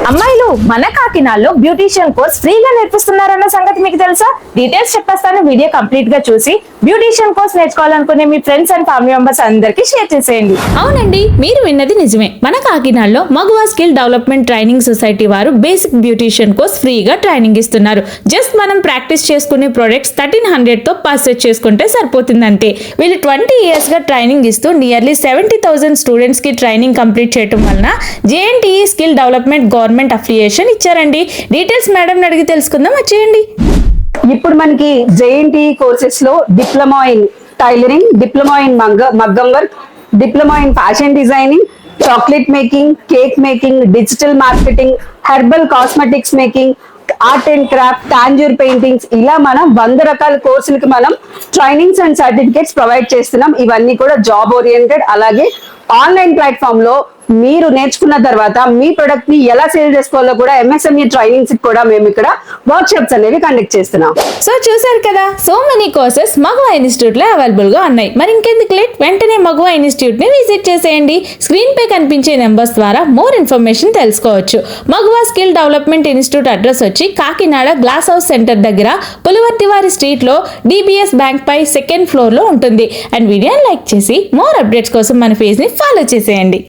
అమ్మాయిలు మన కాకినాడలో బ్యూటీషియన్ కోర్స్ ఫ్రీగా నేర్పిస్తున్నారన్న సంగతి మీకు తెలుసా? డీటెయిల్స్ చెప్పేస్తాను, వీడియో కంప్లీట్ గా చూసి బ్యూటీషియన్ కోర్స్ నేర్చుకోవాలనుకునే మీ ఫ్రెండ్స్ అండ్ ఫ్యామిలీ మెంబర్స్ అందరికీ షేర్ చేసేయండి. అవునండి, మీరు విన్నది నిజమే. మన కాకినాడలో Maguva skill development training society వారు బేసిక్ బ్యూటీషియన్ కోర్స్ ఫ్రీగా ట్రైనింగ్ ఇస్తున్నారు. జస్ట్ మనం ప్రాక్టీస్ చేసుకునే ప్రొడక్ట్స్ 1300 తో పర్చేస్ చేసుకుంటే సరిపోతుందంటే. వీళ్ళు 20 years గా ట్రైనింగ్ ఇస్తూ నియర్లీ 70,000 స్టూడెంట్స్ కి ట్రైనింగ్ కంప్లీట్ చేయడం వలన JNTE skill development government affiliation ఇచ్చారండి. డీటెయిల్స్ మేడం అడిగి తెలుసుకుందాం, వచ్చేయండి. ఇప్పుడు మనకి JNTE కోర్సెస్ లో diploma in tailoring, diploma in మగ్గం work, diploma in fashion designing, chocolate making, cake making, digital marketing, herbal cosmetics making, art and craft, Tanjore paintings, ఇలా మనం 100 రకాల కోర్సులకి మనం ట్రైనింగ్స్ అండ్ సర్టిఫికేట్స్ ప్రొవైడ్ చేస్తున్నాం. ఇవన్నీ కూడా జాబ్ ఓరియంటెడ్. అలాగే ఆన్లైన్ ప్లాట్ఫామ్ లో మీరు నేర్చుకున్న తర్వాత మీ ప్రొడక్ట్ ని ఎలా సేల్ చేసుకోవాలో కూడా MSME ట్రైనింగ్స్ కూడా మేము ఇక్కడ వర్క్ షాప్స్ అనేవి కండక్ట్ చేస్తున్నాం. సో చూసారు కదా, సో మెనీ కోర్సెస్ మగువా ఇన్స్టిట్యూట్ లో అవైలబుల్ గా ఉన్నాయి. మరి ఇంకెందుకు లేట్, వెంటనే మగువా ఇన్స్టిట్యూట్ ని విజిట్ చేసేయండి. స్క్రీన్ పై కనిపించే నెంబర్స్ ద్వారా మోర్ ఇన్ఫర్మేషన్ తెలుసుకోవచ్చు. మగువా స్కిల్ డెవలప్మెంట్ ఇన్స్టిట్యూట్ అడ్రస్ వచ్చి కాకినాడ గ్లాస్ హౌస్ సెంటర్ దగ్గర పులివర్తివారి స్ట్రీట్ లో DBS బ్యాంక్ పై 2nd floor లో ఉంటుంది. అండ్ వీడియోని లైక్ చేసి మోర్ అప్డేట్స్ కోసం మన పేజ్ ని ఫాలో చేసేయండి.